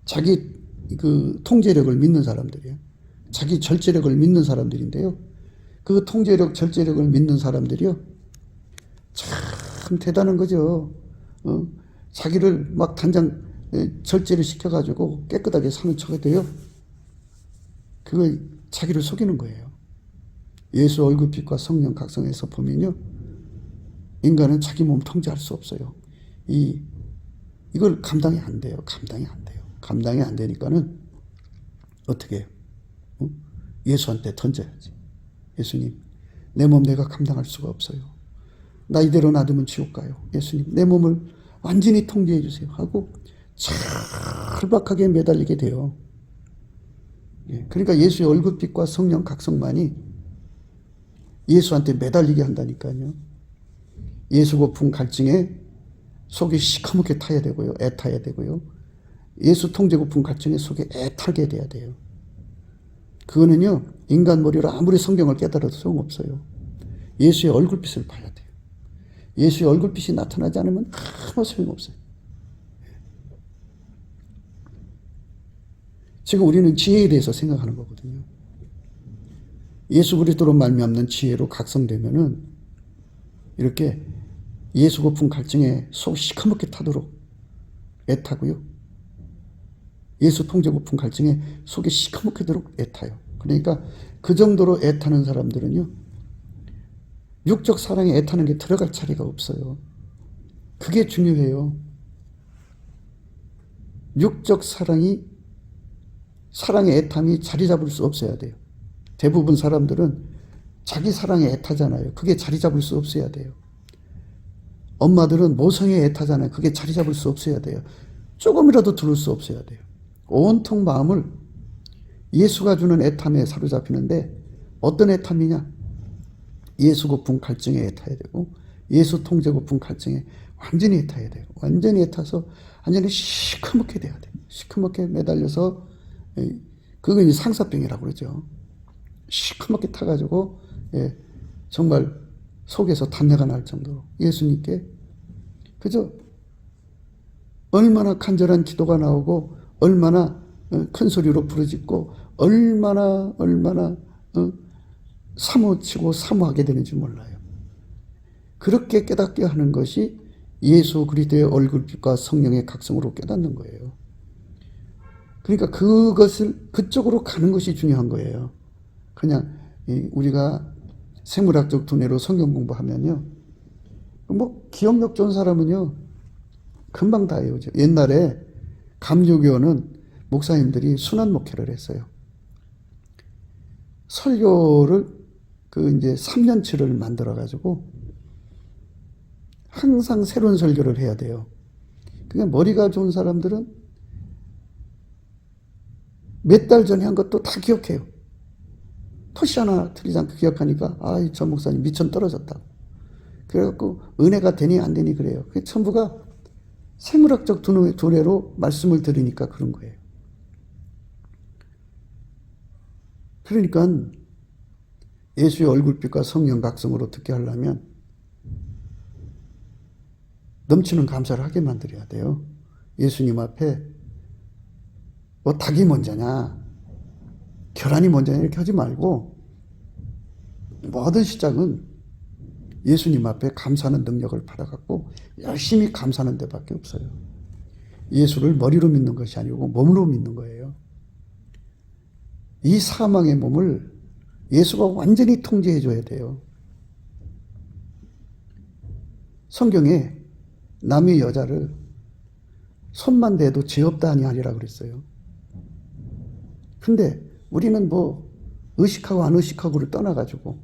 자기 그 통제력을 믿는 사람들이에요. 자기 절제력을 믿는 사람들인데요. 그 통제력, 절제력을 믿는 사람들이요. 참 대단한 거죠. 자기를 막 단장 절제를 시켜가지고 깨끗하게 사는 척이 돼요. 그거 자기를 속이는 거예요. 예수 얼굴빛과 성령 각성에서 보면요. 인간은 자기 몸 통제할 수 없어요. 이걸 감당이 안 돼요. 감당이 안 돼요. 감당이 안 되니까는 어떻게 해요? 예수한테 던져야지. 예수님, 내 몸 내가 감당할 수가 없어요. 나 이대로 놔두면 지옥 가요. 예수님, 내 몸을 완전히 통제해 주세요. 하고 철박하게 매달리게 돼요. 그러니까 예수의 얼굴빛과 성령 각성만이 예수한테 매달리게 한다니까요. 예수 고픈 갈증에 속이 시커멓게 타야 되고요. 애타야 되고요. 예수 통제 고픈 갈증에 속에 애타게 돼야 돼요. 그거는요. 인간 머리로 아무리 성경을 깨달아도 소용없어요. 예수의 얼굴빛을 봐야 돼요. 예수의 얼굴빛이 나타나지 않으면 아무 소용없어요. 지금 우리는 지혜에 대해서 생각하는 거거든요. 예수 그리스도로 말미암는 지혜로 각성되면은 이렇게 예수 고픈 갈증에 속 시커멓게 타도록 애타고요. 예수 통제 고픈 갈증에 속이 시커멓게 도록 애타요. 그러니까 그 정도로 애타는 사람들은요. 육적 사랑에 애타는 게 들어갈 자리가 없어요. 그게 중요해요. 육적 사랑의 애탐이 자리 잡을 수 없어야 돼요. 대부분 사람들은 자기 사랑에 애타잖아요. 그게 자리 잡을 수 없어야 돼요. 엄마들은 모성에 애타잖아요. 그게 자리 잡을 수 없어야 돼요. 조금이라도 두를 수 없어야 돼요. 온통 마음을 예수가 주는 애탐에 사로잡히는데 어떤 애탐이냐? 예수 고픈 갈증에 애타야 되고 예수 통제 고픈 갈증에 완전히 애타야 돼요. 완전히 애타서 완전히 시커멓게 돼야 돼요. 시커멓게 매달려서 그건 이제 상사병이라고 그러죠. 시커멓게 타가지고 정말 속에서 단내가 날 정도로 예수님께 그저 얼마나 간절한 기도가 나오고 얼마나 큰 소리로 부르짖고 얼마나 사모치고 사모하게 되는지 몰라요. 그렇게 깨닫게 하는 것이 예수 그리스도의 얼굴빛과 성령의 각성으로 깨닫는 거예요. 그러니까 그쪽으로 가는 것이 중요한 거예요. 그냥 우리가 생물학적 두뇌로 성경 공부하면요. 뭐 기억력 좋은 사람은요. 금방 다 외우죠. 옛날에 감리교는 목사님들이 순환 목회를 했어요. 설교를 이제 3년치를 만들어 가지고 항상 새로운 설교를 해야 돼요. 그러니까 머리가 좋은 사람들은 몇 달 전에 한 것도 다 기억해요. 토시 하나 틀리지 않고 기억하니까 저 목사님 미천 떨어졌다고. 그래갖고 은혜가 되니 안 되니 그래요. 그게 전부가 생물학적 두뇌로 말씀을 들으니까 그런 거예요. 그러니까 예수의 얼굴빛과 성령 각성으로 듣게 하려면 넘치는 감사를 하게 만들어야 돼요. 예수님 앞에 뭐 닭이 먼저냐 계란이 먼저냐 이렇게 하지 말고 모든 시작은 예수님 앞에 감사하는 능력을 받아갖고 열심히 감사하는 데밖에 없어요. 예수를 머리로 믿는 것이 아니고 몸으로 믿는 거예요. 이 사망의 몸을 예수가 완전히 통제해 줘야 돼요. 성경에 남의 여자를 손만 대도 죄 없다 하니 하리라 그랬어요. 근데 우리는 뭐 의식하고 안 의식하고를 떠나가지고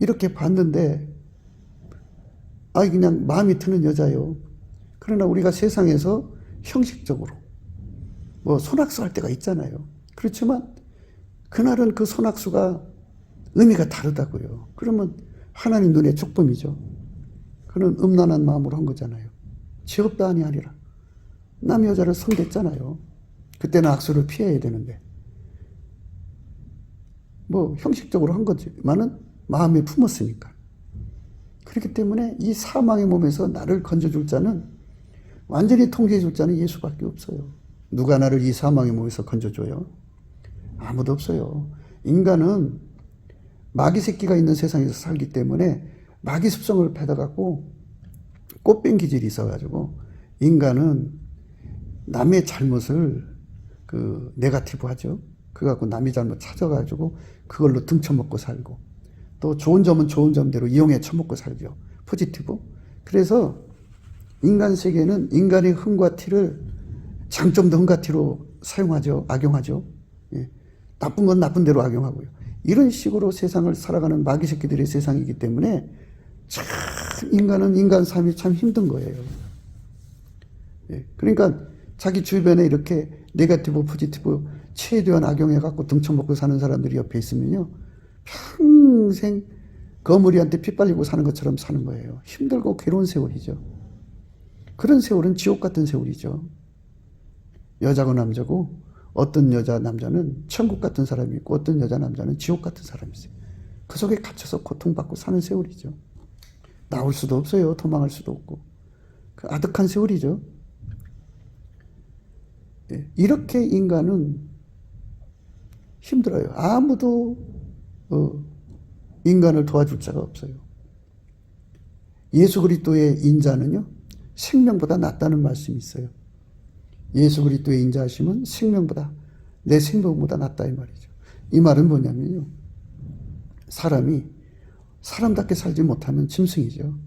이렇게 봤는데 그냥 마음이 드는 여자예요. 그러나 우리가 세상에서 형식적으로 뭐 손악수 할 때가 있잖아요. 그렇지만 그날은 그 손악수가 의미가 다르다고요. 그러면 하나님 눈에 축범이죠. 그는 음란한 마음으로 한 거잖아요. 죄 없다 하니 하리라. 남 여자를 손댔잖아요. 그때는 악수를 피해야 되는데 뭐 형식적으로 한 거지만은 마음에 품었으니까. 그렇기 때문에 이 사망의 몸에서 나를 건져줄 자는, 완전히 통제해줄 자는 예수밖에 없어요. 누가 나를 이 사망의 몸에서 건져줘요? 아무도 없어요. 인간은 마귀 새끼가 있는 세상에서 살기 때문에 마귀 습성을 받아갖고 꽃뱀 기질이 있어가지고 인간은 남의 잘못을 네거티브 하죠. 그거 갖고 남의 잘못 찾아가지고 그걸로 등쳐먹고 살고, 또 좋은 점은 좋은 점대로 이용해 처먹고 살죠. 포지티브. 그래서 인간 세계는 인간의 흥과 티를 장점도 흥과 티로 사용하죠. 악용하죠. 예. 나쁜 건 나쁜 대로 악용하고요. 이런 식으로 세상을 살아가는 마귀 새끼들의 세상이기 때문에 참 인간은 인간 삶이 참 힘든 거예요. 예. 그러니까 자기 주변에 이렇게 네거티브, 포지티브 최대한 악용해갖고 등쳐먹고 사는 사람들이 옆에 있으면요, 평생 거물이한테 피 빨리고 사는 것처럼 사는 거예요. 힘들고 괴로운 세월이죠. 그런 세월은 지옥 같은 세월이죠. 여자고 남자고, 어떤 여자 남자는 천국 같은 사람이 있고 어떤 여자 남자는 지옥 같은 사람이 있어요. 그 속에 갇혀서 고통받고 사는 세월이죠. 나올 수도 없어요. 도망할 수도 없고. 그 아득한 세월이죠. 이렇게 인간은 힘들어요. 아무도 인간을 도와줄 자가 없어요. 예수 그리스도의 인자는요, 생명보다 낫다는 말씀이 있어요. 예수 그리스도의 인자하심은 생명보다, 내 생명보다 낫다 이 말이죠. 이 말은 뭐냐면요, 사람이 사람답게 살지 못하면 짐승이죠.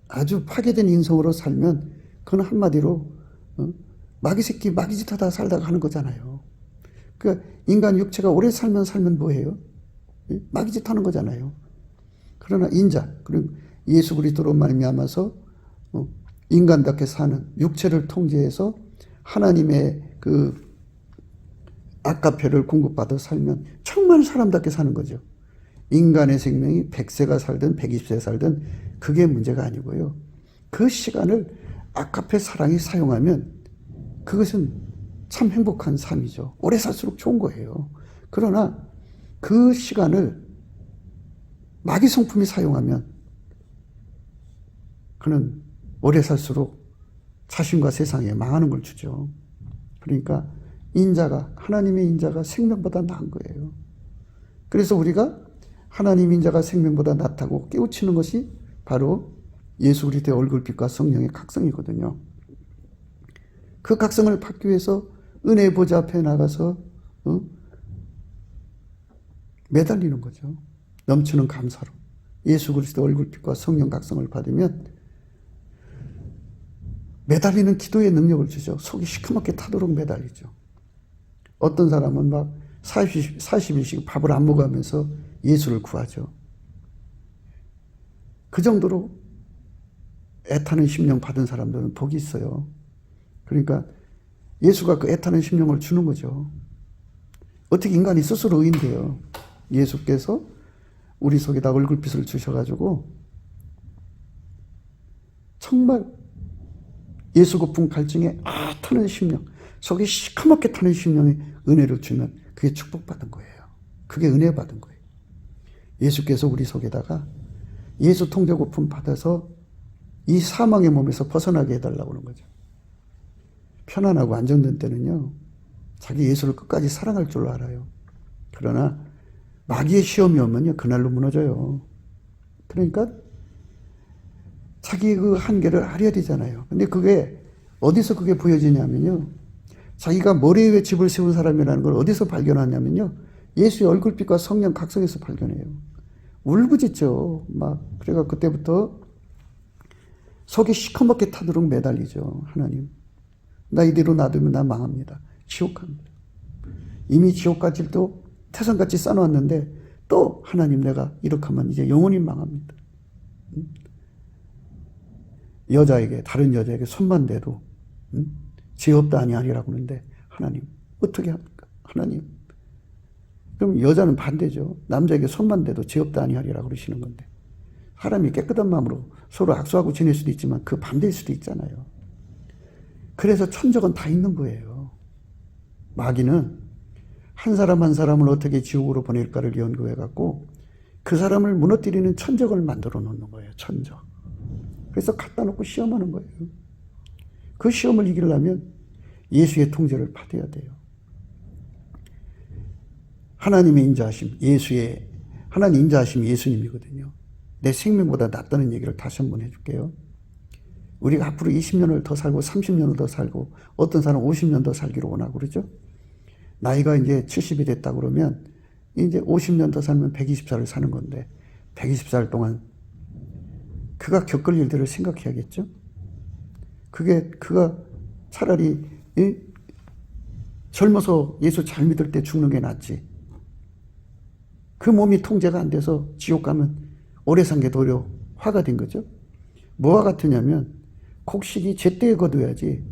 아주 파괴된 인성으로 살면 그건 한마디로 마귀 새끼 마귀 짓 하다 살다가 하는 거잖아요. 그러니까 인간 육체가 오래 살면 뭐예요? 마귀 짓 하는 거잖아요. 그러나 인자, 그리고 예수 그리스도로 말미암아서 인간답게 사는, 육체를 통제해서 하나님의 그 아까페를 공급받아 살면 정말 사람답게 사는 거죠. 인간의 생명이 100세가 살든 120세 살든 그게 문제가 아니고요. 그 시간을 아까페 사랑이 사용하면 그것은 참 행복한 삶이죠. 오래 살수록 좋은 거예요. 그러나 그 시간을 마귀 성품이 사용하면 그는 오래 살수록 자신과 세상에 망하는 걸 주죠. 그러니까 인자가, 하나님의 인자가 생명보다 나은 거예요. 그래서 우리가 하나님 인자가 생명보다 낫다고 깨우치는 것이 바로 예수 그리스도의 얼굴빛과 성령의 각성이거든요. 그 각성을 받기 위해서 은혜의 보좌 앞에 나가서 매달리는 거죠. 넘치는 감사로 예수 그리스도 얼굴빛과 성령 각성을 받으면 매달리는 기도의 능력을 주죠. 속이 시커멓게 타도록 매달리죠. 어떤 사람은 막 40일씩 밥을 안 먹으면서 예수를 구하죠. 그 정도로 애타는 심령 받은 사람들은 복이 있어요. 그러니까 예수가 그 애타는 심령을 주는 거죠. 어떻게 인간이 스스로 의인데요. 예수께서 우리 속에다 얼굴빛을 주셔가지고 정말 예수 고픈 갈증에 타는 심령, 속이 시커멓게 타는 심령에 은혜를 주면 그게 축복받은 거예요. 그게 은혜 받은 거예요. 예수께서 우리 속에다가 예수 통제 고품 받아서 이 사망의 몸에서 벗어나게 해달라고 하는 거죠. 편안하고 안정된 때는요, 자기 예수를 끝까지 사랑할 줄 알아요. 그러나 마귀의 시험이 오면요, 그날로 무너져요. 그러니까 자기 그 한계를 알아야 되잖아요. 근데 그게 어디서 그게 보여지냐면요, 자기가 머리 위에 집을 세운 사람이라는 걸 어디서 발견하냐면요, 예수의 얼굴빛과 성령 각성에서 발견해요. 울부짖죠. 막 그래가 그때부터 속이 시커멓게 타도록 매달리죠. 하나님, 나 이대로 놔두면 나 망합니다. 지옥 갑니다. 이미 지옥까지도 태산같이 쌓아놨는데 또 하나님, 내가 이렇게 하면 이제 영원히 망합니다. 여자에게, 다른 여자에게 손만 대도 죄 없다 아니하리라고 하는데 하나님 어떻게 합니까? 하나님, 그럼 여자는 반대죠. 남자에게 손만 대도 죄 없다 아니하리라고 그러시는 건데, 사람이 깨끗한 마음으로 서로 악수하고 지낼 수도 있지만 그 반대일 수도 있잖아요. 그래서 천적은 다 있는 거예요. 마귀는 한 사람 한 사람을 어떻게 지옥으로 보낼까를 연구해갖고 그 사람을 무너뜨리는 천적을 만들어 놓는 거예요. 천적. 그래서 갖다 놓고 시험하는 거예요. 그 시험을 이기려면 예수의 통제를 받아야 돼요. 하나님의 인자하심, 하나님 인자하심이 예수님이거든요. 내 생명보다 낫다는 얘기를 다시 한번 해줄게요. 우리가 앞으로 20년을 더 살고 30년을 더 살고 어떤 사람은 50년 더 살기를 원하고 그러죠. 나이가 이제 70이 됐다 그러면 이제 50년 더 살면 120살을 사는 건데 120살 동안 그가 겪을 일들을 생각해야겠죠. 그가 차라리 젊어서 예수 잘 믿을 때 죽는 게 낫지. 그 몸이 통제가 안 돼서 지옥 가면 오래 산 게 도리어 화가 된 거죠. 뭐와 같으냐면 곡식이 제때에 거둬야지,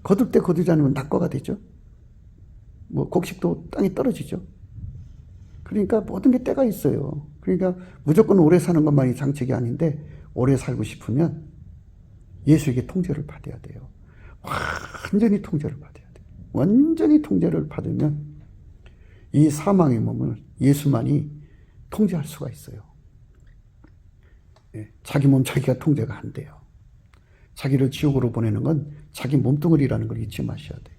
거둘 때 거두지 않으면 낙과가 되죠. 뭐 곡식도 땅에 떨어지죠. 그러니까 모든 게 때가 있어요. 그러니까 무조건 오래 사는 것만이 장책이 아닌데 오래 살고 싶으면 예수에게 통제를 받아야 돼요. 완전히 통제를 받아야 돼요. 완전히 통제를 받으면 이 사망의 몸을 예수만이 통제할 수가 있어요. 자기 몸 자기가 통제가 안 돼요. 자기를 지옥으로 보내는 건 자기 몸뚱어리라는 걸 잊지 마셔야 돼요.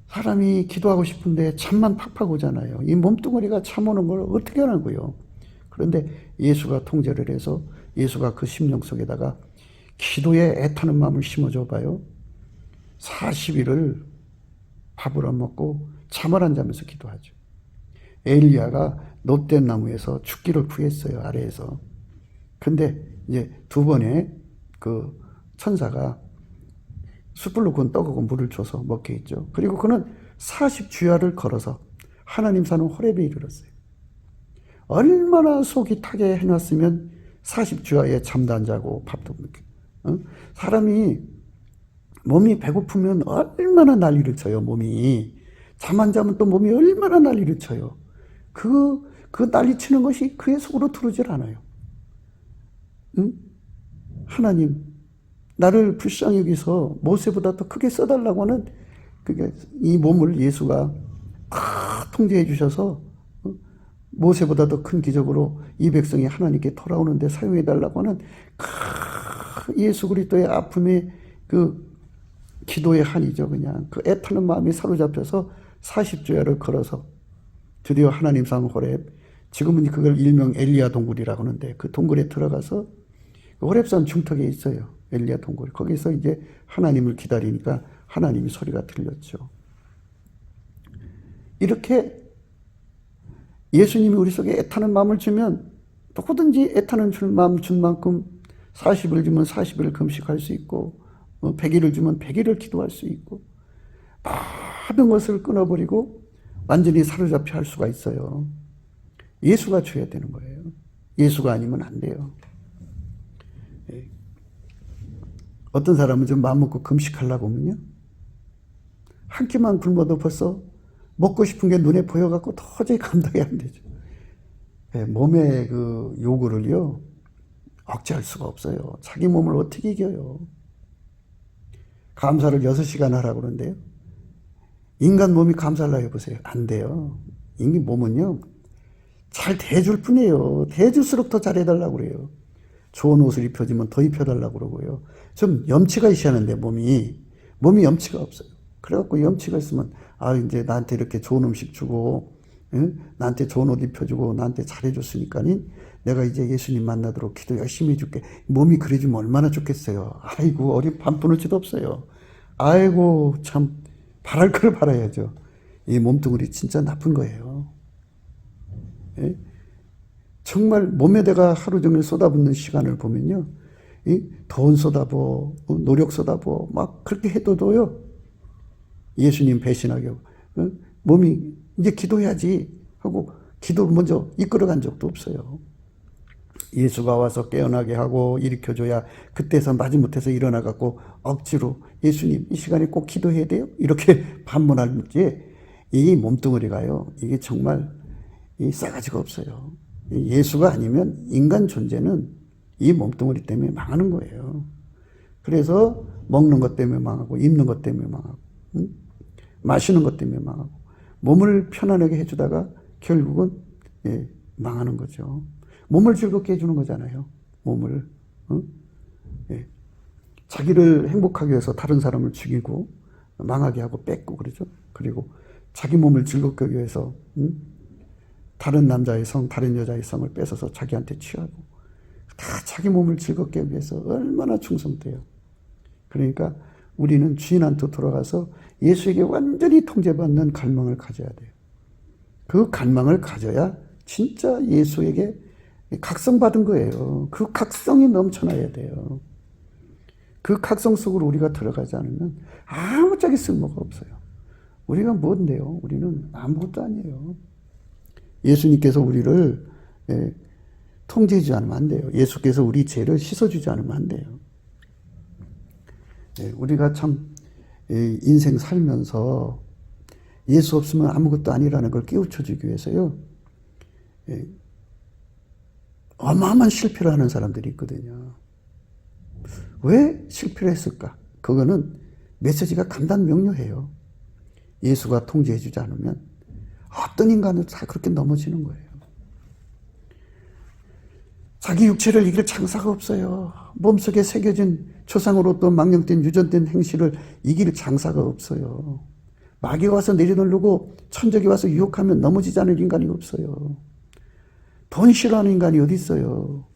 사람이 기도하고 싶은데 잠만 팍팍 오잖아요. 이 몸뚱어리가 참 오는 걸 어떻게 하라고요. 그런데 예수가 통제를 해서 예수가 그 심령 속에다가 기도에 애타는 마음을 심어줘 봐요. 40일을 밥을 안 먹고 잠을 안 자면서 기도하죠. 엘리야가 놋된 나무에서 죽기를 구했어요. 아래에서. 근데 이제 두 번의 그 천사가 숯불로 구운 떡하고 물을 줘서 먹게 했죠. 그리고 그는 40주야를 걸어서 하나님 사는 호렙에 이르렀어요. 얼마나 속이 타게 해놨으면 40주야에 잠도 안 자고 밥도 먹게. 사람이 몸이 배고프면 얼마나 난리를 쳐요. 몸이 잠 안 자면 또 몸이 얼마나 난리를 쳐요. 그 난리 치는 것이 그의 속으로 들어오질 않아요. 하나님, 나를 불쌍히 여기서 모세보다 더 크게 써달라고 하는 이 몸을 예수가 통제해 주셔서 모세보다 더 큰 기적으로 이 백성이 하나님께 돌아오는데 사용해 달라고 하는 예수 그리스도의 아픔의 그 기도의 한이죠. 그냥 그 애타는 마음이 사로잡혀서 40주야를 걸어서 드디어 하나님 상 호렙, 지금은 그걸 일명 엘리야 동굴이라고 하는데 그 동굴에 들어가서 호렙산 중턱에 있어요. 엘리야 동굴. 거기서 이제 하나님을 기다리니까 하나님이 소리가 들렸죠. 이렇게 예수님이 우리 속에 애타는 마음을 주면 누구든지 애타는 마음 준 만큼 40을 주면 40을 금식할 수 있고 100일을 주면 100일을 기도할 수 있고 모든 것을 끊어버리고 완전히 사로잡혀 할 수가 있어요. 예수가 줘야 되는 거예요. 예수가 아니면 안 돼요. 어떤 사람은 좀 마음 먹고 금식하려고 하면요, 한 끼만 굶어도 벌써 먹고 싶은 게 눈에 보여갖고 도저히 감당이 안 되죠. 예, 몸의 그 요구를요, 억제할 수가 없어요. 자기 몸을 어떻게 이겨요? 감사를 6시간 하라고 그러는데요, 인간 몸이 감사를 해보세요. 안 돼요. 인간 몸은요, 잘 대줄 뿐이에요. 대줄수록 더 잘해달라고 그래요. 좋은 옷을 입혀주면 더 입혀달라고 그러고요. 좀 염치가 있어야하는데 몸이 염치가 없어요. 그래갖고 염치가 있으면 이제 나한테 이렇게 좋은 음식 주고, 응? 나한테 좋은 옷 입혀주고 나한테 잘해줬으니까니 내가 이제 예수님 만나도록 기도 열심히 해줄게. 몸이 그래주면 얼마나 좋겠어요. 아이고, 어디 반푼어치도 없어요. 아이고, 참 바랄 걸 바라야죠. 이 몸뚱아리 진짜 나쁜 거예요. 예? 정말 몸에다가 하루 종일 쏟아붓는 시간을 보면요, 돈 쏟아부어, 노력 쏟아부어 막 그렇게 해도요, 예수님 배신하게 하고, 몸이 이제 기도해야지 하고 기도를 먼저 이끌어간 적도 없어요. 예수가 와서 깨어나게 하고 일으켜줘야 그때서 마지못해서 일어나갖고 억지로 예수님 이 시간에 꼭 기도해야 돼요? 이렇게 반문할지, 이 몸뚱아리가요, 이게 정말 이 싸가지가 없어요. 예수가 아니면 인간 존재는 이 몸뚱아리 때문에 망하는 거예요. 그래서 먹는 것 때문에 망하고, 입는 것 때문에 망하고, 마시는 것 때문에 망하고, 몸을 편안하게 해주다가 결국은 망하는 거죠. 몸을 즐겁게 해주는 거잖아요. 몸을. 예. 자기를 행복하게 위해서 다른 사람을 죽이고 망하게 하고 뺏고 그러죠. 그리고 자기 몸을 즐겁게 하기 위해서 다른 남자의 성, 다른 여자의 성을 뺏어서 자기한테 취하고, 다 자기 몸을 즐겁게 하기 위해서 얼마나 충성돼요. 그러니까 우리는 주인한테 돌아가서 예수에게 완전히 통제받는 갈망을 가져야 돼요. 그 갈망을 가져야 진짜 예수에게 각성받은 거예요. 그 각성이 넘쳐나야 돼요. 그 각성 속으로 우리가 들어가지 않으면 아무짝에 쓸모가 없어요. 우리가 뭔데요? 우리는 아무것도 아니에요. 예수님께서 우리를 통제해주지 않으면 안 돼요. 예수께서 우리 죄를 씻어주지 않으면 안 돼요. 우리가 참 인생 살면서 예수 없으면 아무것도 아니라는 걸 깨우쳐주기 위해서요, 어마어마한 실패를 하는 사람들이 있거든요. 왜 실패를 했을까? 그거는 메시지가 간단 명료해요. 예수가 통제해주지 않으면 어떤 인간은 다 그렇게 넘어지는 거예요. 자기 육체를 이길 장사가 없어요. 몸속에 새겨진 초상으로 망령된 유전된 행실을 이길 장사가 없어요. 마귀가 와서 내려놓으려고 천적이 와서 유혹하면 넘어지지 않을 인간이 없어요. 돈 싫어하는 인간이 어디 있어요.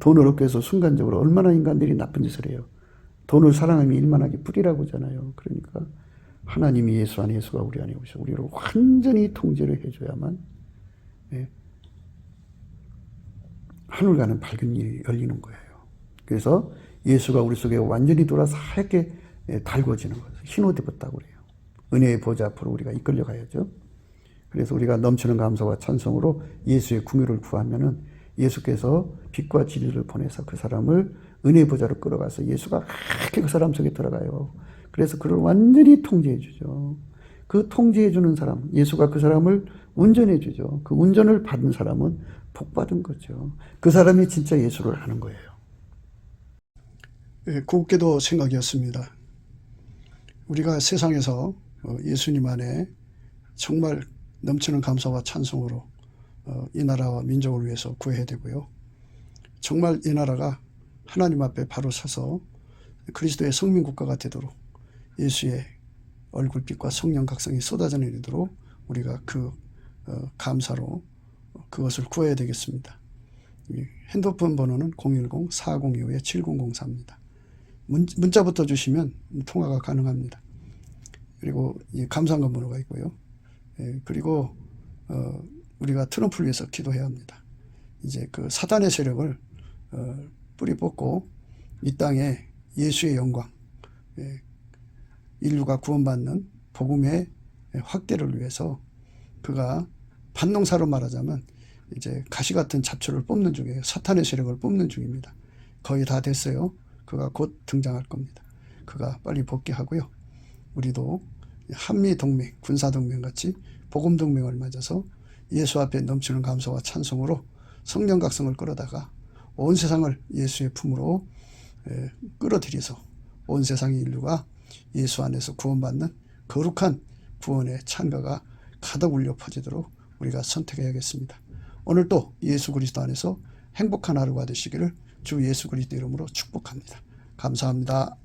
돈을 얻기 위해서 순간적으로 얼마나 인간들이 나쁜 짓을 해요. 돈을 사랑하면 일만하게 뿌리라고 하잖아요. 그러니까 하나님이 예수 안에, 예수가 우리 안에 오셔 우리를 완전히 통제를 해줘야만 하늘 가는 밝은 일이 열리는 거예요. 그래서 예수가 우리 속에 완전히 돌아서 하얗게 달궈지는 거예요. 흰 옷 입었다고 그래요. 은혜의 보좌 앞으로 우리가 이끌려 가야죠. 그래서 우리가 넘치는 감사와 찬송으로 예수의 궁유를 구하면은 예수께서 빛과 진리를 보내서 그 사람을 은혜의 보좌로 끌어가서 예수가 그렇게 그 사람 속에 들어가요. 그래서 그를 완전히 통제해 주죠. 그 통제해 주는 사람, 예수가 그 사람을 운전해 주죠. 그 운전을 받은 사람은 복 받은 거죠. 그 사람이 진짜 예수를 아는 거예요. 곱게도 생각이었습니다. 우리가 세상에서 예수님 안에 정말 넘치는 감사와 찬송으로 이 나라와 민족을 위해서 구해야 되고요. 정말 이 나라가 하나님 앞에 바로 서서 그리스도의 성민국가가 되도록 예수의 얼굴빛과 성령 각성이 쏟아져 내리도록 우리가 그 감사로 그것을 구해야 되겠습니다. 핸드폰 번호는 010-4025-7004입니다. 문자부터 주시면 통화가 가능합니다. 그리고 감사헌금 번호가 있고요. 그리고 우리가 트럼프를 위해서 기도해야 합니다. 이제 그 사단의 세력을 뿌리 뽑고 이 땅에 예수의 영광, 인류가 구원받는 복음의 확대를 위해서 그가 반농사로 말하자면 이제 가시 같은 잡초를 뽑는 중이에요. 사탄의 세력을 뽑는 중입니다. 거의 다 됐어요. 그가 곧 등장할 겁니다. 그가 빨리 복귀하고요. 우리도 한미동맹, 군사동맹 같이 복음동맹을 맺어서 예수 앞에 넘치는 감사와 찬송으로 성령 각성을 끌어다가 온 세상을 예수의 품으로 끌어들여서 온 세상의 인류가 예수 안에서 구원받는 거룩한 구원의 찬가가 가득 울려 퍼지도록 우리가 선택해야겠습니다. 오늘도 예수 그리스도 안에서 행복한 하루가 되시기를 주 예수 그리스도 이름으로 축복합니다. 감사합니다.